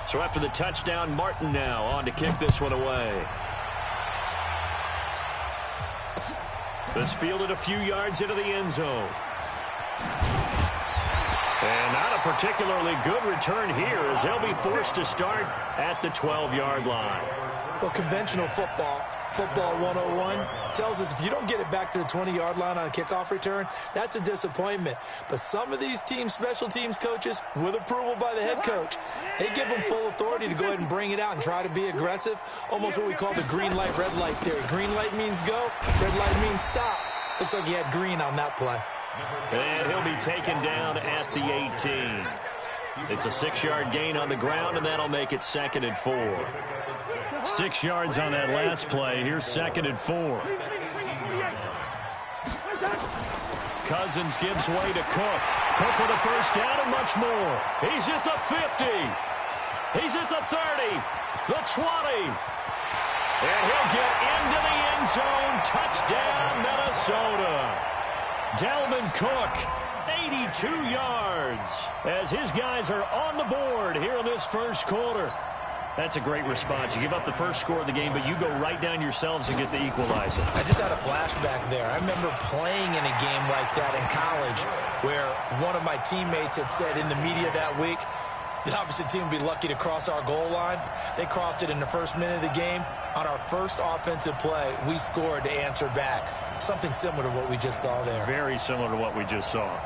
So after the touchdown, Martin now on to kick this one away. This fielded a few yards into the end zone. And not a particularly good return here as they'll be forced to start at the 12-yard line. Well, conventional football 101, tells us if you don't get it back to the 20-yard line on a kickoff return, that's a disappointment. But some of these teams, special teams coaches, with approval by the head coach, they give them full authority to go ahead and bring it out and try to be aggressive. Almost what we call the green light, red light theory. Green light means go, red light means stop. Looks like he had green on that play. And he'll be taken down at the 18. It's a 6-yard gain on the ground, and that'll make it 2nd and 4. 6 yards on that last play. Here's 2nd and 4. Cousins gives way to Cook. Cook with a first down and much more. He's at the 50. He's at the 30. The 20. And he'll get into the end zone. Touchdown, Minnesota. Dalvin Cook, 82 yards, as his guys are on the board here in this first quarter. That's a great response. You give up the first score of the game, but you go right down yourselves and get the equalizer. I just had a flashback there. I remember playing in a game like that in college where one of my teammates had said in the media that week, the opposite team would be lucky to cross our goal line. They crossed it in the first minute of the game. On our first offensive play, we scored to answer back. Something similar to what we just saw there. Very similar to what we just saw.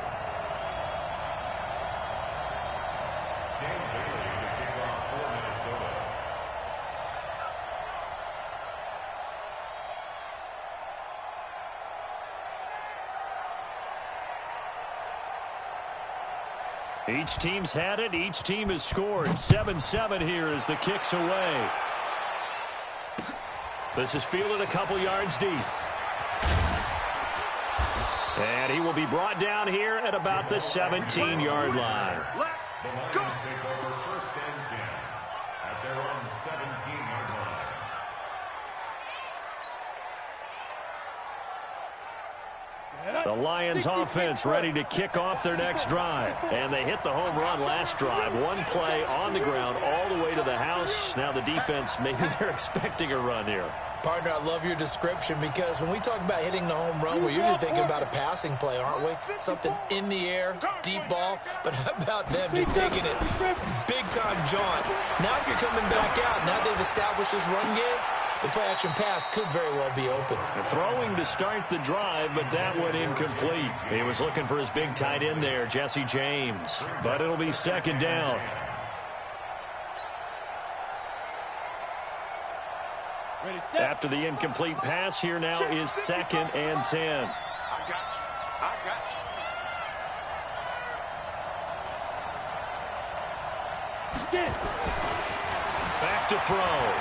Each team's had it. Each team has scored. 7-7 here as the kick's away. This is fielded a couple yards deep. And he will be brought down here at about the 17-yard line. The Lions take over 1st and 10 at their own 17-yard line. The Lions offense ready to kick off their next drive. And they hit the home run last drive. One play on the ground all the way to the house. Now the defense, maybe they're expecting a run here. Partner, I love your description because when we talk about hitting the home run, we're usually thinking about a passing play, aren't we? Something in the air, deep ball. But how about them just taking it big-time jaunt? Now if you're coming back out, now they've established this run game, the play-action pass could very well be open. Throwing to start the drive, but that one incomplete. He was looking for his big tight end there, Jesse James. But it'll be 2nd down. After the incomplete pass, here now is 2nd and 10. I got you. I got you. Back to throw.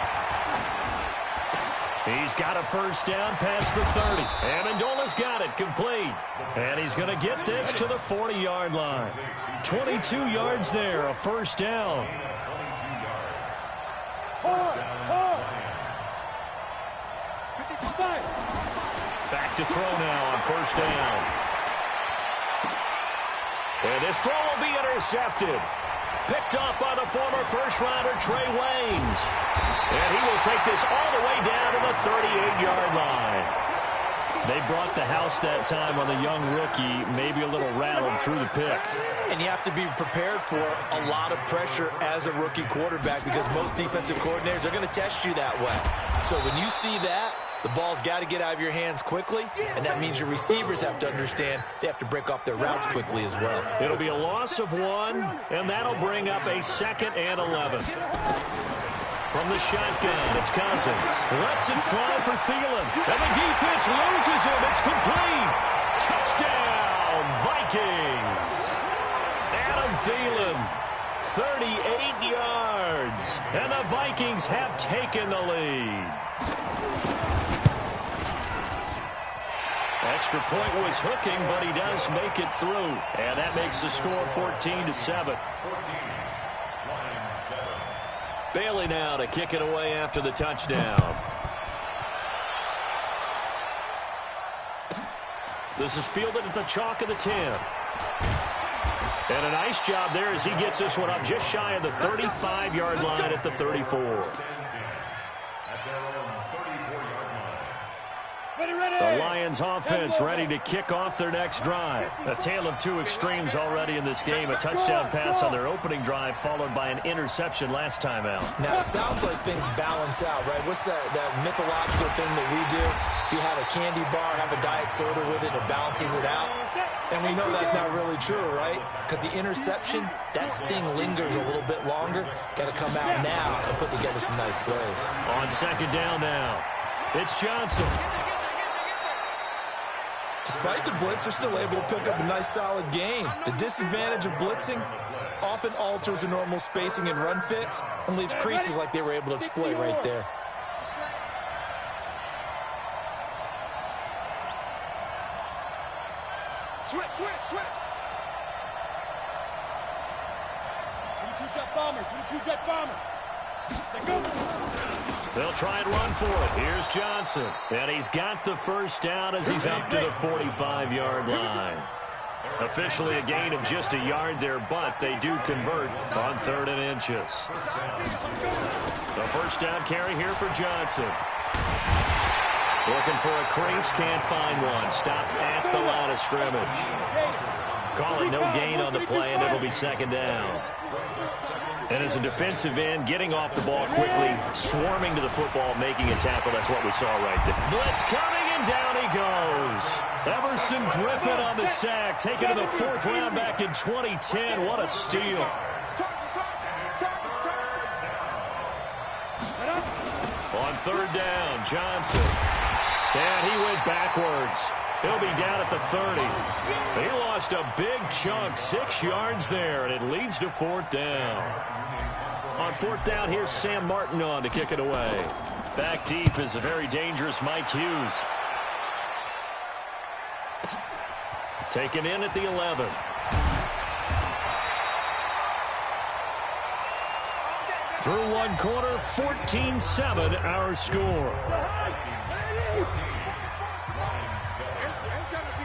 He's got a first down past the 30. Amendola's got it complete. And he's going to get this to the 40-yard line. 22 yards there, a first down. Back to throw now on first down. And this throw will be intercepted. Picked off by the former first-rounder Trey Waynes. And he will take this all the way down to the 38-yard line. They brought the house that time on the young rookie, maybe a little rattled through the pick. And you have to be prepared for a lot of pressure as a rookie quarterback because most defensive coordinators are going to test you that way. So when you see that, the ball's got to get out of your hands quickly, and that means your receivers have to understand they have to break off their routes quickly as well. It'll be a loss of 1, and that'll bring up a 2nd and 11. From the shotgun, it's Cousins. Lets it fly for Thielen. And the defense loses him. It's complete. Touchdown, Vikings. Adam Thielen, 38 yards. And the Vikings have taken the lead. Extra point was hooking, but he does make it through. And that makes the score 14-7. Bailey now to kick it away after the touchdown. This is fielded at the chalk of the 10. And a nice job there as he gets this one up just shy of the 35-yard line at the 34. The Lions offense ready to kick off their next drive. A tale of two extremes already in this game. A touchdown pass on their opening drive followed by an interception last time out. Now, it sounds like things balance out, right? What's that mythological thing that we do? If you have a candy bar, have a diet soda with it, it balances it out. And we know that's not really true, right? Because the interception, that sting lingers a little bit longer. Got to come out now and put together some nice plays. On second down now, it's Johnson. Despite the blitz, they're still able to pick up a nice, solid gain. The disadvantage of blitzing often alters the normal spacing and run fits and leaves creases like they were able to exploit right there. Switch. 22 jet bomber. They'll try and run for it. Here's Johnson. And he's got the first down as he's up to the 45-yard line. Officially a gain of just a yard there, but they do convert on 3rd and inches. The first down carry here for Johnson. Looking for a crease, can't find one. Stopped at the line of scrimmage. Call it no gain on the play, and it'll be second down. And as a defensive end, getting off the ball quickly, swarming to the football, making a tackle. That's what we saw right there. Blitz coming, and down he goes. Everson Griffin on the sack, taken to the 4th round back in 2010. What a steal. On 3rd down, Johnson. And he went backwards. He'll be down at the 30. He lost a big chunk, 6 yards there, and it leads to 4th down. On 4th down, here's Sam Martin on to kick it away. Back deep is a very dangerous Mike Hughes. Taken in at the 11. Through one quarter, 14-7 our score.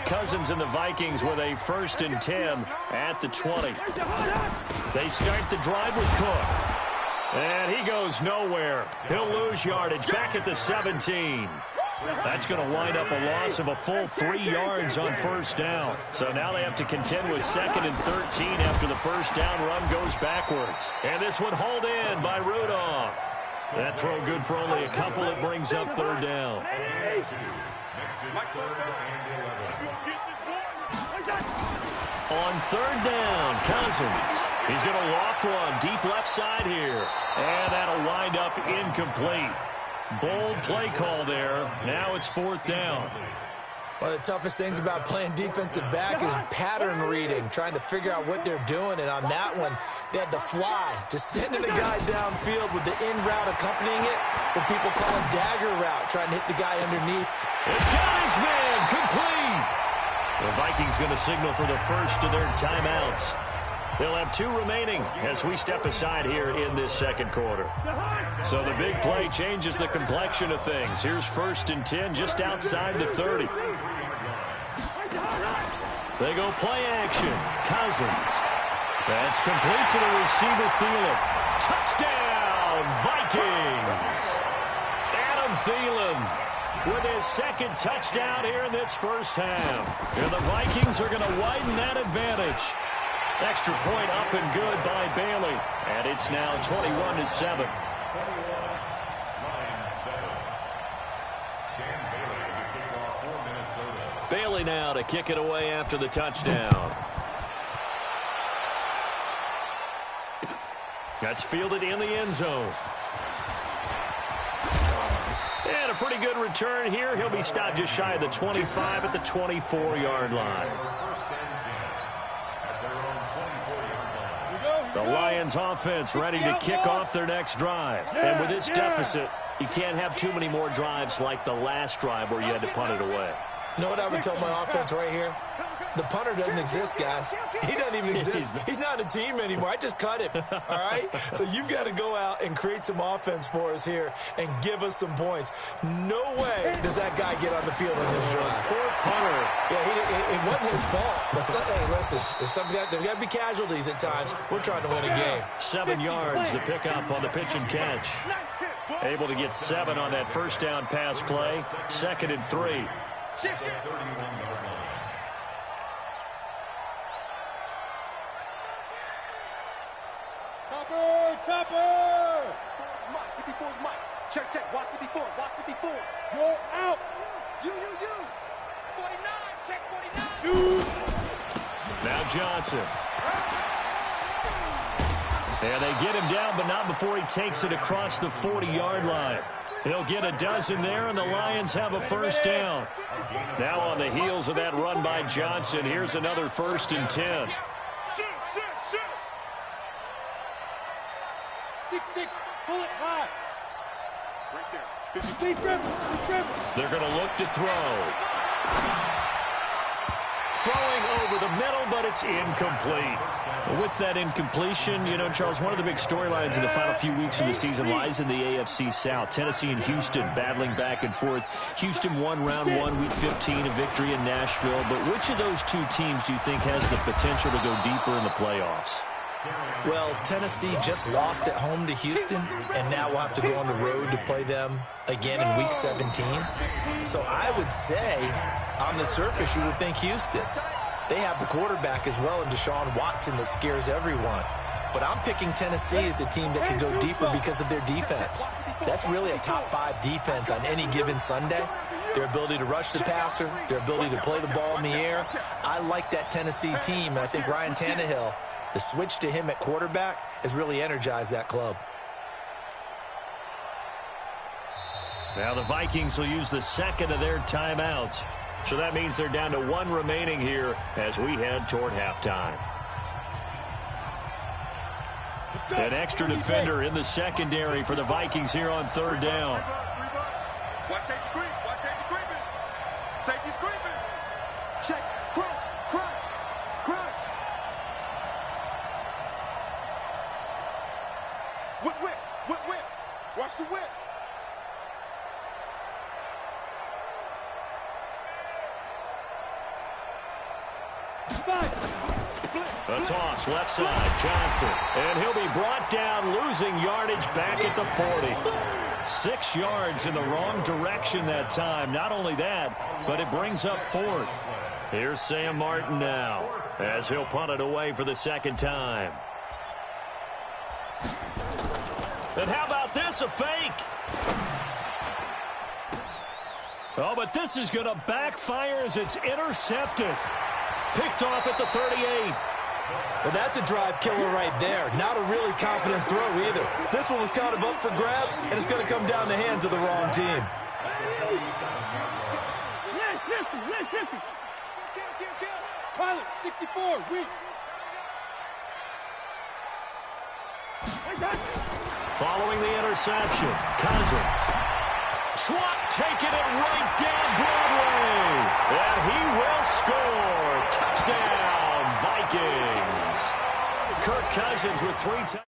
Cousins and the Vikings with a 1st and 10 at the 20. They start the drive with Cook. And he goes nowhere. He'll lose yardage back at the 17. That's going to wind up a loss of a full 3 yards on 1st down. So now they have to contend with 2nd and 13 after the 1st down run goes backwards. And this one hauled in by Rudolph. That throw good for only a couple. It brings up 3rd down. On 3rd down, Cousins. He's going to loft one deep left side here. And that'll wind up incomplete. Bold play call there. Now it's 4th down. One of the toughest things about playing defensive back is pattern reading, trying to figure out what they're doing. And on that one, they had the fly, just sending a guy downfield with the in route accompanying it, what people call a dagger route, trying to hit the guy underneath. It's got his man, complete. The Vikings going to signal for the first of their timeouts. They'll have 2 remaining as we step aside here in this 2nd quarter. So the big play changes the complexion of things. Here's 1st and 10 just outside the 30. They go play action. Cousins. That's complete to the receiver, Thielen. Touchdown, Vikings. Adam Thielen with his 2nd touchdown here in this 1st half. And the Vikings are going to widen that advantage. Extra point up and good by Bailey. And it's now 21-7. Bailey now to kick it away after the touchdown. That's fielded in the end zone. And a pretty good return here. He'll be stopped just shy of the 25 at the 24-yard line. The Lions offense ready to kick off their next drive. And with this deficit, you can't have too many more drives like the last drive where you had to punt it away. You know what I would tell my offense right here? The punter doesn't exist, guys. He doesn't even exist. He's not a team anymore. I just cut him, all right? So you've got to go out and create some offense for us here and give us some points. No way does that guy get on the field in this drive. Poor punter. Yeah, it wasn't his fault. But, hey, listen, there's got to be casualties at times. We're trying to win a game. 7 yards, the pickup on the pitch and catch. Able to get 7 on that first down pass play. 2nd and 3. Topper! Mike, 54 is Mike. Check. Watch 54. Watch 54. You're out. You. 49. Check 49. Shoot. Now Johnson. And they get him down, but not before he takes it across the 40-yard line. He'll get a dozen there, and the Lions have a first down. Now on the heels of that run by Johnson, here's another 1st and 10. 6-6, pull it high. Right there. They're going to look to throw. Throwing over the middle, but it's incomplete. With that incompletion, you know, Charles, one of the big storylines in the final few weeks of the season lies in the AFC South. Tennessee and Houston battling back and forth. Houston won round 1, week 15, a victory in Nashville. But which of those two teams do you think has the potential to go deeper in the playoffs? Well, Tennessee just lost at home to Houston, and now we'll have to go on the road to play them again in Week 17. So I would say, on the surface, you would think Houston. They have the quarterback as well in Deshaun Watson that scares everyone. But I'm picking Tennessee as the team that can go deeper because of their defense. That's really a top 5 defense on any given Sunday. Their ability to rush the passer, their ability to play the ball in the air. I like that Tennessee team, and I think Ryan Tannehill, the switch to him at quarterback, has really energized that club. Now the Vikings will use the 2nd of their timeouts. So that means they're down to 1 remaining here as we head toward halftime. An extra defender in the secondary for the Vikings here on 3rd down. Watch safety creep. Watch safety creeping. Safety's creeping. Check. Crunch. Whip. Watch the whip. A toss, left side, Johnson. And he'll be brought down, losing yardage back at the 40. 6 yards in the wrong direction that time. Not only that, but it brings up 4th. Here's Sam Martin now, as he'll punt it away for the 2nd time. And how about this, a fake? Oh, but this is going to backfire as it's intercepted. Picked off at the 38. Well, that's a drive killer right there. Not a really confident throw either. This one was kind of up for grabs, and it's going to come down the hands of the wrong team. Pilot, 64, weak. Following the interception, Cousins. Swat taking it right down Broadway. And he will score. Touchdown, Vikings. Kirk Cousins with 3 touchdowns.